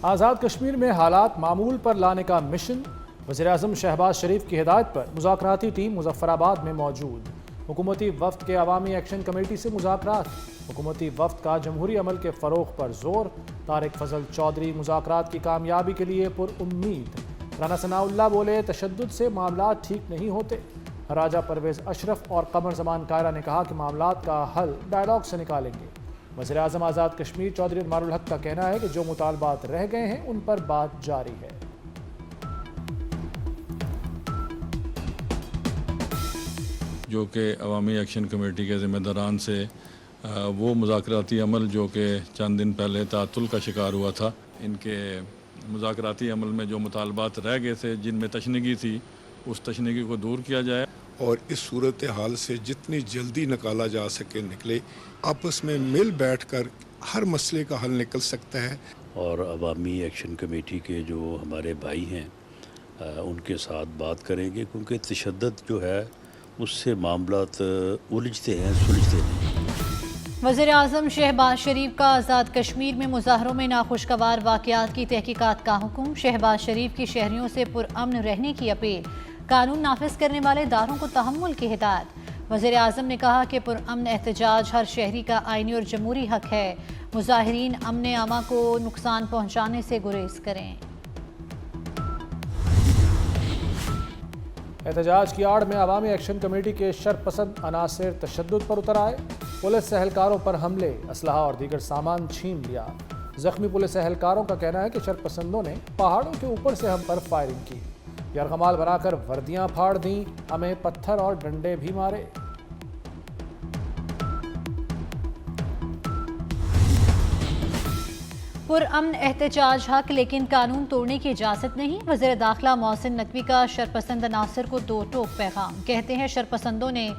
آزاد کشمیر میں حالات معمول پر لانے کا مشن، وزیراعظم شہباز شریف کی ہدایت پر مذاکراتی ٹیم مظفرآباد میں موجود۔ حکومتی وفد کے عوامی ایکشن کمیٹی سے مذاکرات، حکومتی وفد کا جمہوری عمل کے فروغ پر زور۔ طارق فضل چودھری مذاکرات کی کامیابی کے لیے پر امید۔ رانا ثناء اللہ بولے تشدد سے معاملات ٹھیک نہیں ہوتے۔ راجہ پرویز اشرف اور قمر زمان کائرہ نے کہا کہ معاملات کا حل ڈائیلاگ سے نکالیں گے۔ وزیراعظم آزاد کشمیر چودھری انوار الحق کا کہنا ہے کہ جو مطالبات رہ گئے ہیں ان پر بات جاری ہے۔ جو کہ عوامی ایکشن کمیٹی کے ذمہ داران سے وہ مذاکراتی عمل جو کہ چند دن پہلے تعطل کا شکار ہوا تھا، ان کے مذاکراتی عمل میں جو مطالبات رہ گئے تھے جن میں تشنگی تھی، اس تشنگی کو دور کیا جائے اور اس صورتحال سے جتنی جلدی نکالا جا سکے نکلے۔ آپس میں مل بیٹھ کر ہر مسئلے کا حل نکل سکتا ہے۔ اور عوامی ایکشن کمیٹی کے جو ہمارے بھائی ہیں ان کے ساتھ بات کریں گے، کیونکہ تشدد جو ہے اس سے معاملات الجھتے ہیں، سلجھتے نہیں۔ وزیراعظم شہباز شریف کا آزاد کشمیر میں مظاہروں میں ناخوشگوار واقعات کی تحقیقات کا حکم۔ شہباز شریف کی شہریوں سے پرامن رہنے کی اپیل، قانون نافذ کرنے والے اداروں کو تحمل کی ہدایت۔ وزیر اعظم نے کہا کہ پرامن احتجاج ہر شہری کا آئینی اور جمہوری حق ہے۔ مظاہرین امن عامہ کو نقصان پہنچانے سے گریز کریں۔ احتجاج کی آڑ میں عوامی ایکشن کمیٹی کے شرپسند عناصر تشدد پر اتر آئے۔ پولیس اہلکاروں پر حملے، اسلحہ اور دیگر سامان چھین لیا۔ زخمی پولیس اہلکاروں کا کہنا ہے کہ شرپسندوں نے پہاڑوں کے اوپر سے ہم پر فائرنگ کی، یرغمال بنا کر وردیاں پھاڑ دیں، ہمیں پتھر اور ڈنڈے بھی مارے۔ پرامن احتجاج حق لیکن قانون توڑنے کی اجازت نہیں۔ وزیر داخلہ محسن نقوی کا شرپسند عناصر کو دو ٹوک پیغام۔ کہتے ہیں شرپسندوں نے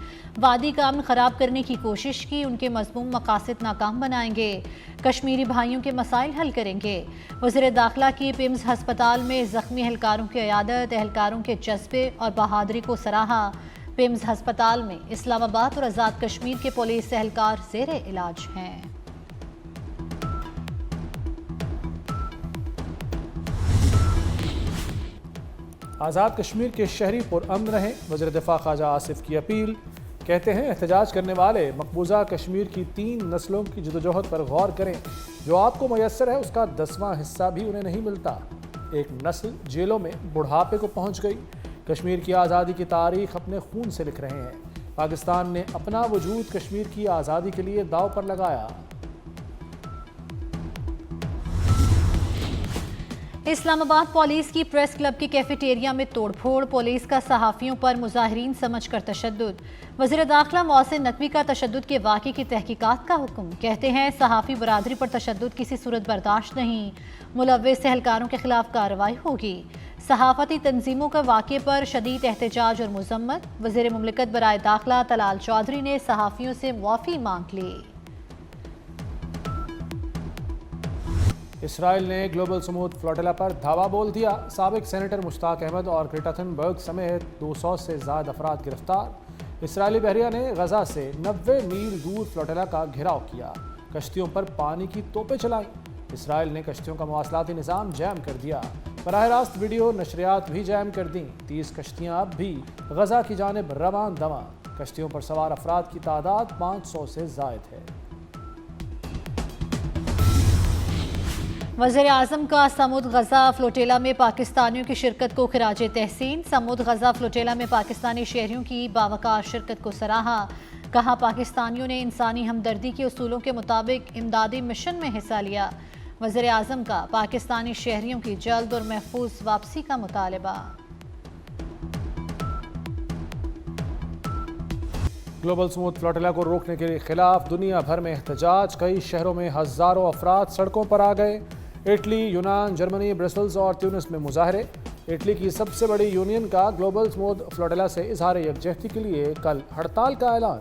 وادی کا امن خراب کرنے کی کوشش کی، ان کے مذموم مقاصد ناکام بنائیں گے، کشمیری بھائیوں کے مسائل حل کریں گے۔ وزیر داخلہ کی پیمز ہسپتال میں زخمی اہلکاروں کی عیادت، اہلکاروں کے جذبے اور بہادری کو سراہا۔ پیمز ہسپتال میں اسلام آباد اور آزاد کشمیر کے پولیس اہلکار زیر علاج ہیں۔ آزاد کشمیر کے شہری پرامن رہیں، وزیر دفاع خواجہ آصف کی اپیل۔ کہتے ہیں احتجاج کرنے والے مقبوضہ کشمیر کی 3 نسلوں کی جدوجہد پر غور کریں، جو آپ کو میسر ہے اس کا 10واں حصہ بھی انہیں نہیں ملتا۔ ایک نسل جیلوں میں بڑھاپے کو پہنچ گئی۔ کشمیر کی آزادی کی تاریخ اپنے خون سے لکھ رہے ہیں۔ پاکستان نے اپنا وجود کشمیر کی آزادی کے لیے داؤ پر لگایا۔ اسلام آباد پولیس کی پریس کلب کی کیفیٹیریا میں توڑ پھوڑ، پولیس کا صحافیوں پر مظاہرین سمجھ کر تشدد۔ وزیر داخلہ محسن نقوی کا تشدد کے واقعے کی تحقیقات کا حکم۔ کہتے ہیں صحافی برادری پر تشدد کسی صورت برداشت نہیں، ملوث اہلکاروں کے خلاف کارروائی ہوگی۔ صحافتی تنظیموں کے واقعے پر شدید احتجاج اور مذمت۔ وزیر مملکت برائے داخلہ طلال چودھری نے صحافیوں سے معافی مانگ لی۔ اسرائیل نے گلوبل سموتھ فلوٹیلا پر دھاوا بول دیا۔ سابق سینیٹر مشتاق احمد اور گریٹا تھنبرگ سمیت 200 سے زائد افراد گرفتار۔ اسرائیلی بحریہ نے غزہ سے 90 میل دور فلوٹیلا کا گھیراؤ کیا، کشتیوں پر پانی کی توپیں چلائیں۔ اسرائیل نے کشتیوں کا مواصلاتی نظام جیم کر دیا، براہ راست ویڈیو نشریات بھی جیم کر دیں۔ 30 کشتیاں اب بھی غزہ کی جانب روان دواں۔ کشتیوں پر سوار افراد کی تعداد 500 سے زائد ہے۔ وزیر اعظم کا سمود غزہ فلوٹیلا میں پاکستانیوں کی شرکت کو خراج تحسین۔ سمود غزہ فلوٹیلا میں پاکستانی شہریوں کی باوقار شرکت کو سراہا۔ کہا پاکستانیوں نے انسانی ہمدردی کے اصولوں کے مطابق امدادی مشن میں حصہ لیا۔ وزیر اعظم کا پاکستانی شہریوں کی جلد اور محفوظ واپسی کا مطالبہ۔ گلوبل سموتھ فلوٹیلا کو روکنے کے خلاف دنیا بھر میں احتجاج، کئی شہروں میں ہزاروں افراد سڑکوں پر آ گئے۔ اٹلی، یونان، جرمنی، برسلز اور تیونس میں مظاہرے۔ اٹلی کی سب سے بڑی یونین کا گلوبل سموتھ فلوٹیلا سے اظہار یکجہتی کے لیے کل ہڑتال کا اعلان۔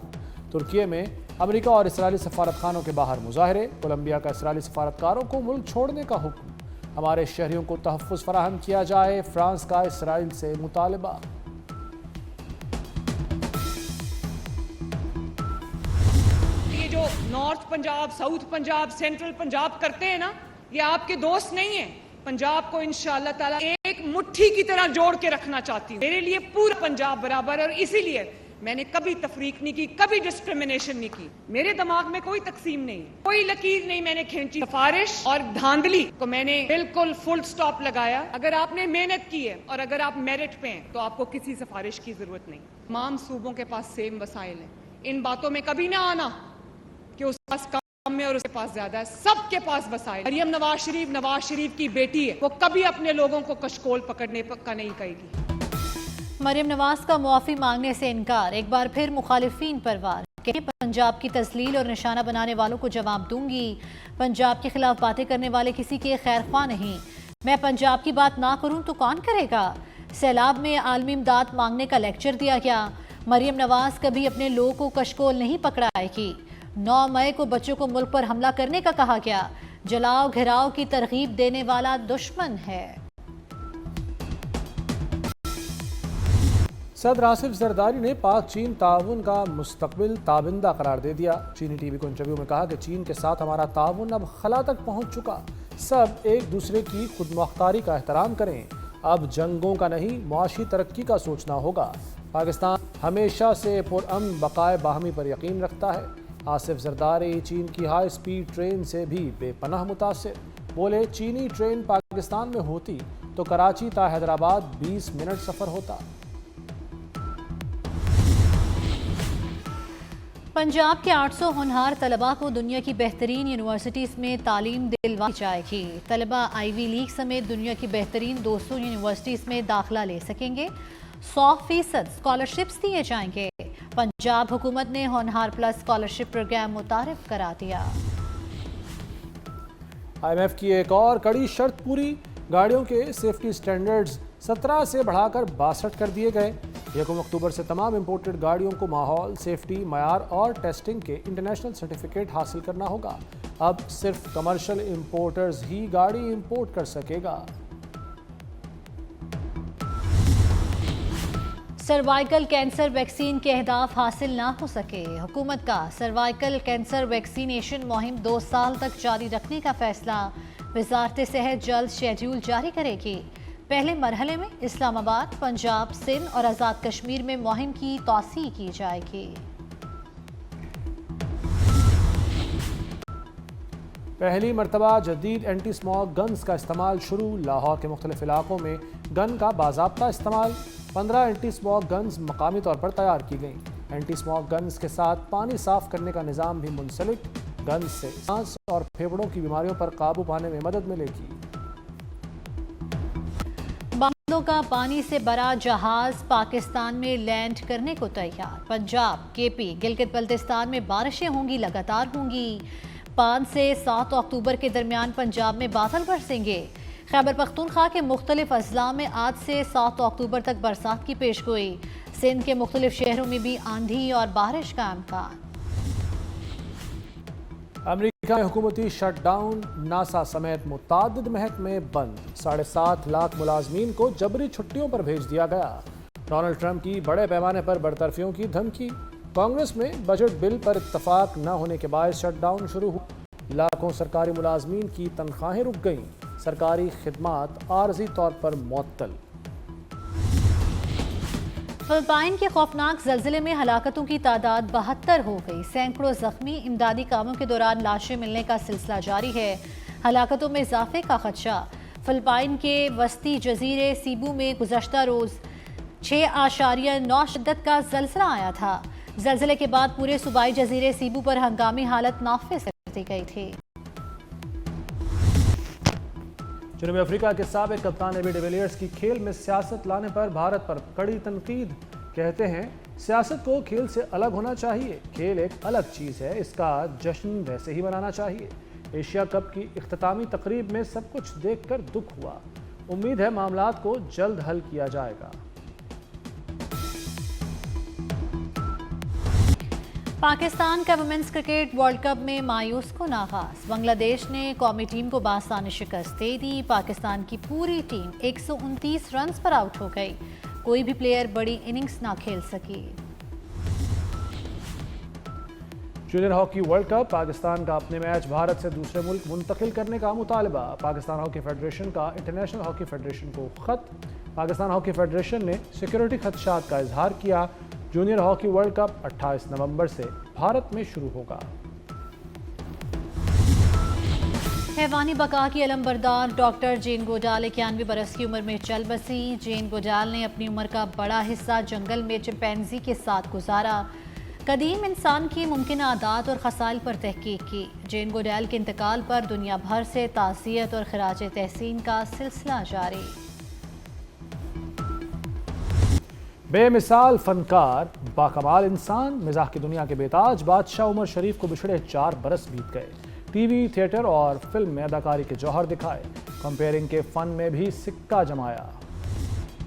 ترکیے میں امریکہ اور اسرائیلی سفارتخانوں کے باہر مظاہرے۔ کولمبیا کا اسرائیلی سفارتکاروں کو ملک چھوڑنے کا حکم۔ ہمارے شہریوں کو تحفظ فراہم کیا جائے، فرانس کا اسرائیل سے مطالبہ۔ یہ جو north Punjab, south Punjab, central Punjab کرتے ہیں نا، یہ آپ کے دوست نہیں ہیں، पंजाब को इंशाअल्लाह ताला एक मुट्ठी की तरह जोड़ के रखना चाहती हूँ। मेरे लिए पूरा पंजाब बराबर है और इसीलिए मैंने कभी तफरीक नहीं की, कभी डिस्क्रिमिनेशन नहीं की। मेरे दिमाग में कोई तकसीम नहीं, कोई लकीर नहीं मैंने खींची। सिफारिश और धांधली को मैंने बिल्कुल फुल स्टॉप लगाया। अगर आपने मेहनत की है और अगर आप मेरिट पे हैं तो आपको किसी सिफारिश की जरूरत नहीं। तमाम सूबों के पास सेम वसाइल हैं। इन बातों में कभी ना आना कि उसके पास कम है और उसके पास ज्यादा है। सबके पास वसाइल। मरियम नवाज शरीफ की बेटी है, वो कभी अपने लोगों को कशकोल पकड़ने का नहीं कहेगी। मरियम नवाज का मुआफ़ी मांगने से इनकार, एक बार फिर मुखालिफिन पर वार। पंजाब की तस्लील और निशाना बनाने वालों को जवाब दूंगी। पंजाब के खिलाफ बातें करने वाले किसी के खैरख्वाह नहीं। मैं पंजाब की बात ना करूं तो कौन करेगा। सैलाब में आलमी इमदाद मांगने का लेक्चर दिया गया। मरियम नवाज कभी अपने लोगों को कशकोल नहीं पकड़ाएगी। 9 मई को बच्चों को मुल्क पर हमला करने का कहा गया। जलाओ घिराव की तरगीब देने वाला दुश्मन है। सदर आसिफ जरदारी ने पाक चीन ताउन का मुस्तकबिल ताबिंदा करार दे दिया। चीनी टीवी को इंटरव्यू में कहा कि चीन के साथ हमारा ताउन अब खला तक पहुंच चुका। सब एक दूसरे की खुदमुख्तारी का एहतराम करें। अब जंगों का नहीं, मुआशी तरक्की का सोचना होगा। पाकिस्तान हमेशा से पुरअमन बकाए बाहमी पर यकीन रखता है। आसिफ जरदारी चीन की हाई स्पीड ट्रेन से भी बेपनाह मुतासिर। बोले, चीनी ट्रेन पाकिस्तान में होती तो कराची ता हैदराबाद 20 मिनट सफ़र होता। पंजाब के 800 होनहार तलबा को दुनिया की बेहतरीन यूनिवर्सिटीज़ में तालीम दिलवाई जाएगी। तलबा आईवी लीग समेत दुनिया की बेहतरीन 200 यूनिवर्सिटीज़ में दाखिला ले सकेंगे। 100% स्कॉलरशिप्स दिए जाएंगे। पंजाब हुकूमत ने होनहार प्लस स्कॉलरशिप प्रोग्राम मुतारिफ करा दिया। IMF की एक और कड़ी शर्त पूरी। गाड़ियों के सेफ्टी स्टैंडर्ड्स 17 से बढ़ाकर 62 कर दिए गए। 1 अक्टूबर से तमाम इंपोर्टेड गाड़ियों को माहौल, सेफ्टी, मयार और टेस्टिंग के इंटरनेशनल सर्टिफिकेट हासिल करना होगा। अब सिर्फ कमर्शियल इंपोर्टर्स ही गाड़ी इंपोर्ट कर सकेगा। सर्वाइकल कैंसर वैक्सीन के अहदाफ हासिल ना हो सके। हुकूमत का सर्वाइकल कैंसर वैक्सीनेशन मुहिम 2 साल तक जारी रखने का फैसला। वजारत सेहत जल्द शेड्यूल जारी करेगी। पहले मरहले में इस्लामाबाद, पंजाब, सिंध और आज़ाद कश्मीर में मुहिम की तौसीह की जाएगी। पहली मरतबा जदीद एंटी स्मॉग गन्स का इस्तेमाल शुरू। लाहौर के मुख्तलिफ इलाकों में गन का बाज़ाब्ता इस्तेमाल। 15 एंटी स्मॉग गन्स मकामी तौर पर तैयार की गईं। एंटी स्मॉग गन्स के साथ पानी साफ करने का निज़ाम भी मुंसलिक। गन्स से सांस और फेफड़ों की बीमारियों पर काबू पाने में मदद मिलेगी। बांधों का पानी से भरा जहाज पाकिस्तान में लैंड करने को तैयार। पंजाब, केपी, गिलगित बल्तिस्तान में बारिशें होंगी, लगातार होंगी। 5 से 7 अक्टूबर के दरमियान पंजाब में बादल बरसेंगे। खैबर पख्तूनख्वा के मुख्तलिफ अजला में आज से 7 अक्टूबर तक बरसात की पेशगोई। सिंध के मुख्तलिफ शहरों में भी आंधी और बारिश का इम्कान। अमेरिका में हुकूमती शटडाउन। नासा समेत मुतादिद महकमे बंद। 7.5 लाख मुलाजमीन को जबरी छुट्टियों पर भेज दिया गया। डोनाल्ड ट्रंप की बड़े पैमाने पर बरतरफियों की धमकी। कांग्रेस में बजट बिल पर इत्तफाक न होने के बाद शटडाउन शुरू हुआ। लाखों सरकारी मुलाजमीन की तनख्वाहें रुक गईं। सरकारी खिदमात आर्जी तौर पर मुअत्तल। फिलिपाइन के खौफनाक जल्जिले में हलाकतों की तादाद 72 हो गई। सैकड़ों जख्मी। इमदादी कामों के दौरान लाशें मिलने का सिलसिला जारी है। हलाकतों में इजाफे का खदशा। फिलिपाइन के वस्ती जजीरे सीबू में गुज़श्ता रोज़ 6.9 शिद्दत का जल्जिला आया था। जल्जिले के बाद पूरे सूबाई जजीरे सीबू पर हंगामी हालत नाफिज कर दी गई थी। जनूबी अफ्रीका के साबिक कप्तान एबी डिविलियर्स की खेल में सियासत लाने पर भारत पर कड़ी तनकीद। कहते हैं, सियासत को खेल से अलग होना चाहिए। खेल एक अलग चीज़ है, इसका जश्न वैसे ही मनाना चाहिए। एशिया कप की इख्तितामी तकरीब में सब कुछ देखकर दुख हुआ। उम्मीद है मामलात को जल्द हल किया जाएगा। पाकिस्तान का वुमेन्स क्रिकेट वर्ल्ड कप में मायूस कुन आगाज। बांग्लादेश ने कौमी टीम को बासानी शिकस्त दे दी। पाकिस्तान की पूरी टीम 129 रन्स पर आउट हो गई। कोई भी प्लेयर बड़ी इनिंग्स ना खेल सकी। Junior hockey world cup, Pakistan का अपने मैच भारत से दूसरे मुल्क मुंतकिल करने का मुतालबा। पाकिस्तान हॉकी फेडरेशन का इंटरनेशनल हॉकी फेडरेशन को खत। पाकिस्तान हॉकी फेडरेशन ने सिक्योरिटी खदशात का इजहार किया। जूनियर हॉकी वर्ल्ड कप 28 नवंबर से भारत में शुरू होगा। हैवानी बका की अलमबरदार डॉक्टर जेन गोडाल 91 बरस की उम्र में चल बसी। जेन गोडाल ने अपनी उम्र का बड़ा हिस्सा जंगल में चिंपैंजी के साथ गुजारा। कदीम इंसान की मुमकिन आदात और खसाइल पर तहकीक की। जेन गोडाल के इंतकाल पर दुनिया भर से ताज़ियत और खराज तहसीन का सिलसिला जारी। बेमिसाल फनकार, बाकमाल इंसान, मिजाह की दुनिया के बेताज बादशाह उमर शरीफ को बिछड़े 4 बरस बीत गए। टीवी, थिएटर और फिल्म में अदाकारी के जौहर दिखाए। कंपेयरिंग के फन में भी सिक्का जमाया।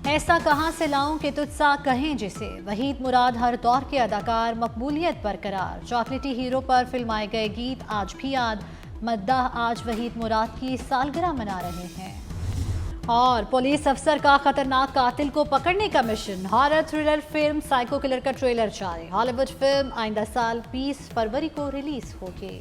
ऐसा कहाँ से लाऊं कि तुझसा कहें जिसे। वहीद मुराद हर दौर के अदाकार, मकबूलियत बरकरार। चॉकलेटी हीरो पर फिल्माए गए गीत आज भी याद। मद्दाह आज वहीद मुराद की सालगिरह मना रहे हैं। और पुलिस अफसर का खतरनाक कातिल को पकड़ने का mission. Horror thriller film psycho killer का ट्रेलर जारी। हॉलीवुड फिल्म आइंदा साल 20 फरवरी को रिलीज होगी।